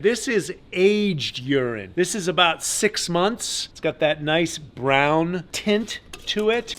This is aged urine. This is about 6 months. It's got that nice brown tint to it.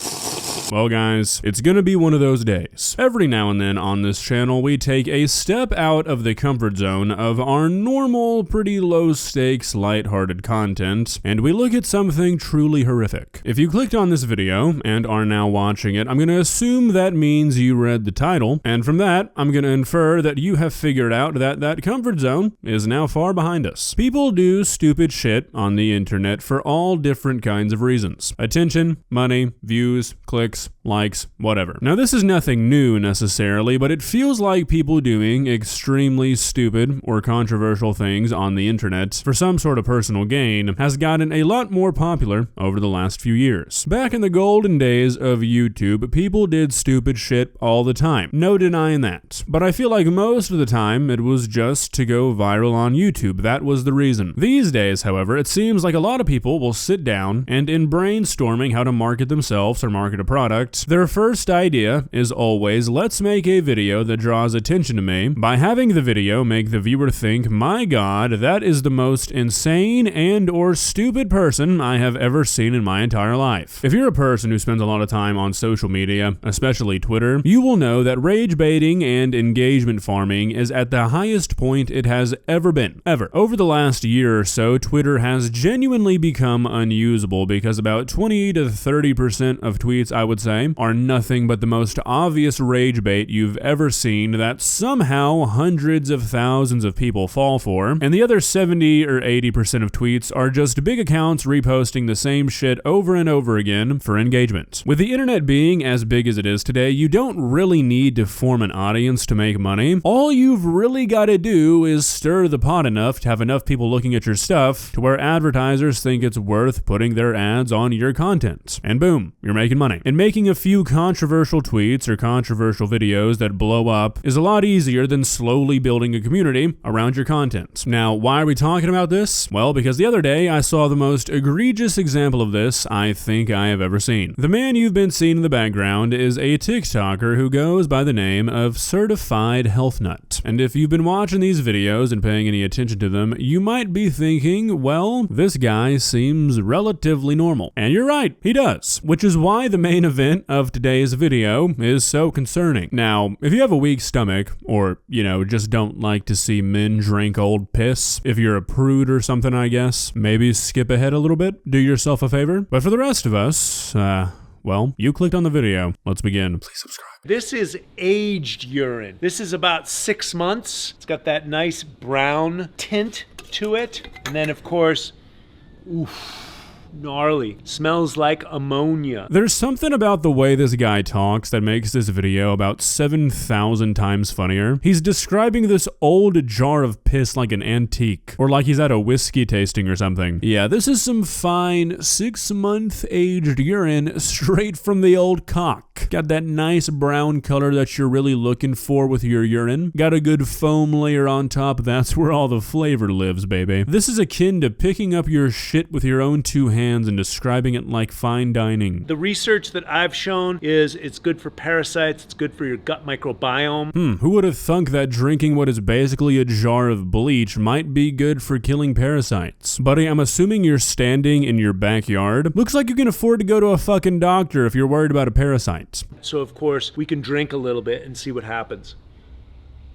Well guys, it's gonna be one of those days. Every now and then on this channel, we take a step out of the comfort zone of our normal, pretty low stakes, lighthearted content, and we look at something truly horrific. If you clicked on this video and are now watching it, I'm gonna assume that means you read the title, and from that, I'm gonna infer that you have figured out that that comfort zone is now far behind us. People do stupid shit on the internet for all different kinds of reasons. Attention, money, views, clicks, likes, whatever. Now this is nothing new necessarily, but it feels like people doing extremely stupid or controversial things on the internet for some sort of personal gain has gotten a lot more popular over the last few years. Back in the golden days of YouTube, people did stupid shit all the time. No denying that. But I feel like most of the time it was just to go viral on YouTube. That was the reason. These days, however, it seems like a lot of people will sit down and in brainstorming how to market themselves or market a product, their first idea is always, let's make a video that draws attention to me by having the video make the viewer think, my god, that is the most insane and or stupid person I have ever seen in my entire life. If you're a person who spends a lot of time on social media, especially Twitter, you will know that rage baiting and engagement farming is at the highest point it has ever been. Ever. Over the last year or so, Twitter has genuinely become unusable because about 20 to 30% of tweets, I would say, are nothing but the most obvious rage bait you've ever seen that somehow hundreds of thousands of people fall for, and the other 70 or 80% of tweets are just big accounts reposting the same shit over and over again for engagement. With the internet being as big as it is today, you don't really need to form an audience to make money. All you've really got to do is stir the pot enough to have enough people looking at your stuff to where advertisers think it's worth putting their ads on your content. And boom, you're making money. And making a few controversial tweets or controversial videos that blow up is a lot easier than slowly building a community around your content. Now, why are we talking about this? Well, because the other day I saw the most egregious example of this I think I have ever seen. The man you've been seeing in the background is a TikToker who goes by the name of Certified Health Nut. And if you've been watching these videos and paying any attention to them, you might be thinking, well, this guy seems relatively normal. And you're right, he does. Which is why the main event of today's video is so concerning. Now, if you have a weak stomach, or, you know, just don't like to see men drink old piss, if you're a prude or something, I guess, maybe skip ahead a little bit, do yourself a favor. But for the rest of us, well, you clicked on the video. Let's begin. Please subscribe. This is aged urine. This is about 6 months. It's got that nice brown tint to it. And then, of course, oof. Gnarly. Smells like ammonia. There's something about the way this guy talks that makes this video about 7,000 times funnier. He's describing this old jar of piss like an antique, or like he's at a whiskey tasting or something. Yeah, this is some fine 6-month aged urine straight from the old cock. Got that nice brown color that you're really looking for with your urine. Got a good foam layer on top. That's where all the flavor lives, baby. This is akin to picking up your shit with your own two hands and describing it like fine dining. The research that I've shown is it's good for parasites, it's good for your gut microbiome. Who would have thunk that drinking what is basically a jar of bleach might be good for killing parasites? Buddy, I'm assuming you're standing in your backyard. Looks like you can afford to go to a fucking doctor if you're worried about a parasite. So of course, we can drink a little bit and see what happens.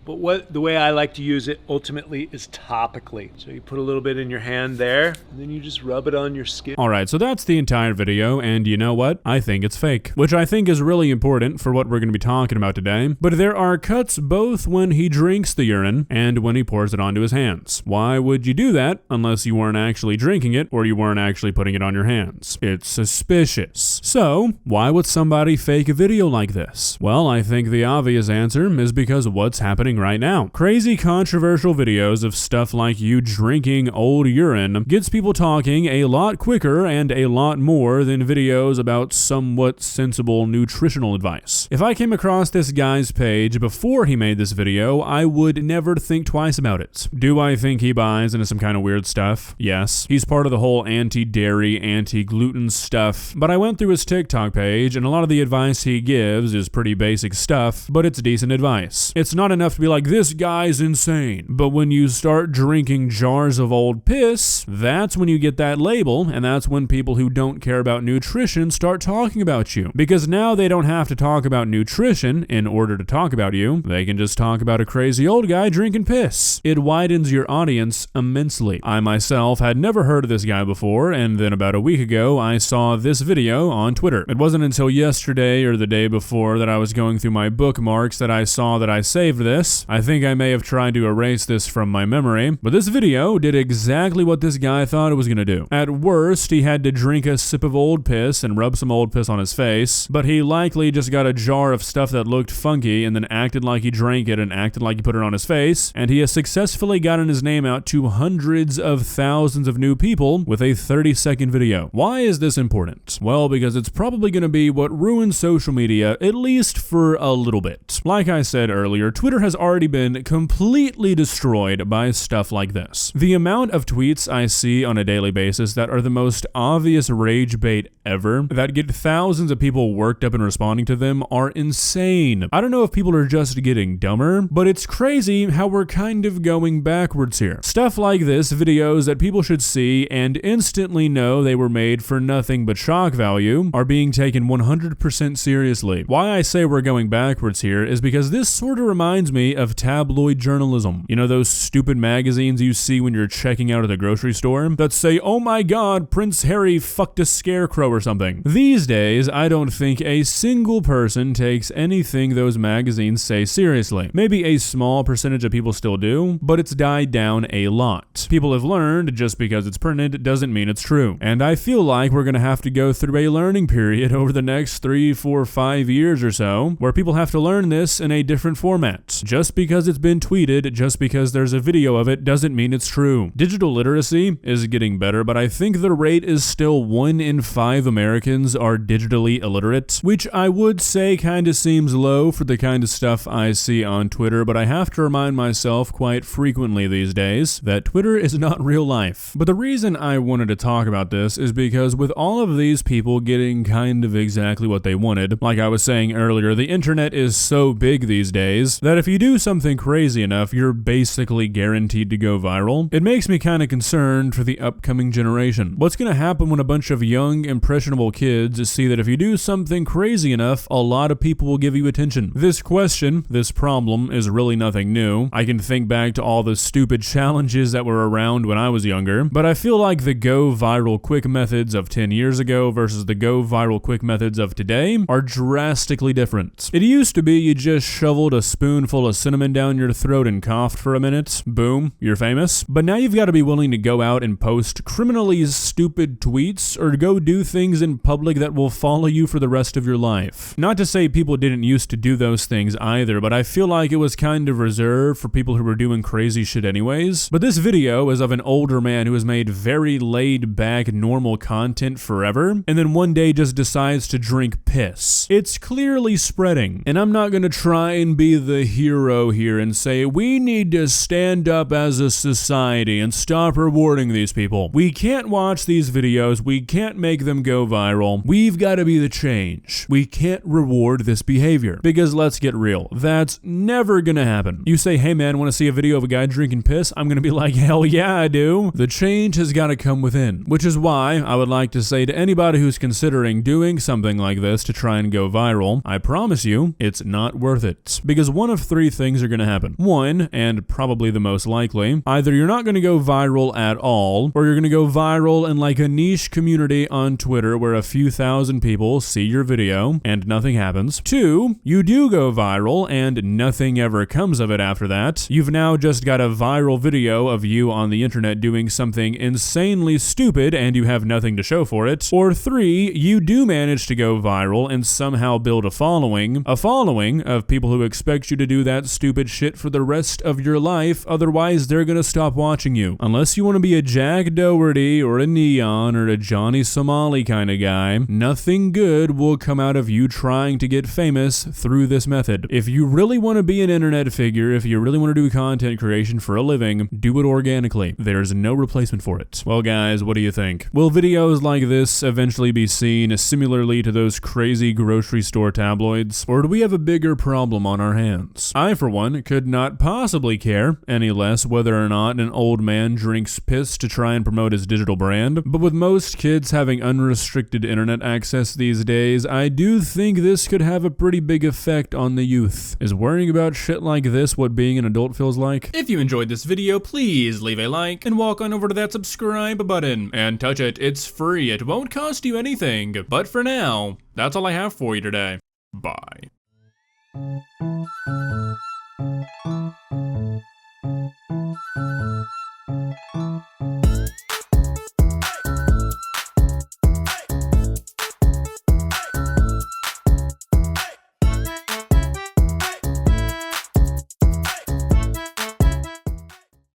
But the way I like to use it ultimately is topically. So you put a little bit in your hand there, and then you just rub it on your skin. Alright, so that's the entire video, and you know what? I think it's fake. Which I think is really important for what we're going to be talking about today. But there are cuts both when he drinks the urine and when he pours it onto his hands. Why would you do that unless you weren't actually drinking it or you weren't actually putting it on your hands? It's suspicious. So, why would somebody fake a video like this? Well, I think the obvious answer is because of what's happening right now. Crazy controversial videos of stuff like you drinking old urine gets people talking a lot quicker and a lot more than videos about somewhat sensible nutritional advice. If I came across this guy's page before he made this video, I would never think twice about it. Do I think he buys into some kind of weird stuff? Yes. He's part of the whole anti-dairy, anti-gluten stuff, but I went through his TikTok page and a lot of the advice he gives is pretty basic stuff, but it's decent advice. It's not enough to be like, this guy's insane. But when you start drinking jars of old piss, that's when you get that label, and that's when people who don't care about nutrition start talking about you. Because now they don't have to talk about nutrition in order to talk about you. They can just talk about a crazy old guy drinking piss. It widens your audience immensely. I myself had never heard of this guy before, and then about a week ago, I saw this video on Twitter. It wasn't until yesterday or the day before that I was going through my bookmarks that I saw that I saved this. I think I may have tried to erase this from my memory, but this video did exactly what this guy thought it was gonna do. At worst, he had to drink a sip of old piss and rub some old piss on his face, but he likely just got a jar of stuff that looked funky and then acted like he drank it and acted like he put it on his face, and he has successfully gotten his name out to hundreds of thousands of new people with a 30-second video. Why is this important? Well, because it's probably gonna be what ruins social media, at least for a little bit. Like I said earlier, Twitter has already been completely destroyed by stuff like this. The amount of tweets I see on a daily basis that are the most obvious rage bait ever, that get thousands of people worked up and responding to them, are insane. I don't know if people are just getting dumber, but it's crazy how we're kind of going backwards here. Stuff like this, videos that people should see and instantly know they were made for nothing but shock value, are being taken 100% seriously. Why I say we're going backwards here is because this sort of reminds me of tabloid journalism. You know those stupid magazines you see when you're checking out at the grocery store that say, oh my god, Prince Harry fucked a scarecrow or something. These days, I don't think a single person takes anything those magazines say seriously. Maybe a small percentage of people still do, but it's died down a lot. People have learned just because it's printed doesn't mean it's true. And I feel like we're gonna have to go through a learning period over the next 3, 4, 5 years or so, where people have to learn this in a different format. Just because it's been tweeted, just because there's a video of it, doesn't mean it's true. Digital literacy is getting better, but I think the rate is still 1 in 5 Americans are digitally illiterate, which I would say kind of seems low for the kind of stuff I see on Twitter, but I have to remind myself quite frequently these days that Twitter is not real life. But the reason I wanted to talk about this is because with all of these people getting kind of exactly what they wanted, like I was saying earlier, the internet is so big these days that if you do something crazy enough, you're basically guaranteed to go viral. It makes me kind of concerned for the upcoming generation. What's going to happen when a bunch of young, impressionable kids see that if you do something crazy enough, a lot of people will give you attention? This question, this problem, is really nothing new. I can think back to all the stupid challenges that were around when I was younger, but I feel like the go viral quick methods of 10 years ago versus the go viral quick methods of today are drastically different. It used to be you just shoveled a spoonful of cinnamon down your throat and coughed for a minute, boom, you're famous. But now you've got to be willing to go out and post criminally stupid tweets or go do things in public that will follow you for the rest of your life. Not to say people didn't used to do those things either, but I feel like it was kind of reserved for people who were doing crazy shit anyways. But this video is of an older man who has made very laid back normal content forever, and then one day just decides to drink piss. It's clearly spreading, and I'm not gonna try and be the hero here and say we need to stand up as a society and stop rewarding these people. We can't watch these videos, we can't make them go viral. We've got to be the change. We can't reward this behavior. Because let's get real, that's never gonna happen. You say, hey man, wanna see a video of a guy drinking piss? I'm gonna be like, hell yeah, I do. The change has got to come within, which is why I would like to say to anybody who's considering doing something like this to try and go viral, I promise you, it's not worth it. Because one of 3 things are gonna happen. One, and probably the most likely, either you're not gonna go viral at all, or you're gonna go viral in like a niche community on Twitter where a few thousand people see your video and nothing happens. 2, you do go viral and nothing ever comes of it after that. You've now just got a viral video of you on the internet doing something insanely stupid and you have nothing to show for it. Or 3, you do manage to go viral and somehow build a following of people who expect you to do that stupid shit for the rest of your life, otherwise they're gonna stop watching you. Unless you want to be a Jack Doherty or a Neon or a Johnny Somali kind of guy, nothing good will come out of you trying to get famous through this method. If you really want to be an internet figure, if you really want to do content creation for a living, do it organically. There's no replacement for it. Well guys, what do you think? Will videos like this eventually be seen similarly to those crazy grocery store tabloids? Or do we have a bigger problem on our hands? I I, for one, could not possibly care any less whether or not an old man drinks piss to try and promote his digital brand. But with most kids having unrestricted internet access these days, I do think this could have a pretty big effect on the youth. Is worrying about shit like this what being an adult feels like? If you enjoyed this video, please leave a like and walk on over to that subscribe button and touch it. It's free. It won't cost you anything. But for now, that's all I have for you today. Bye.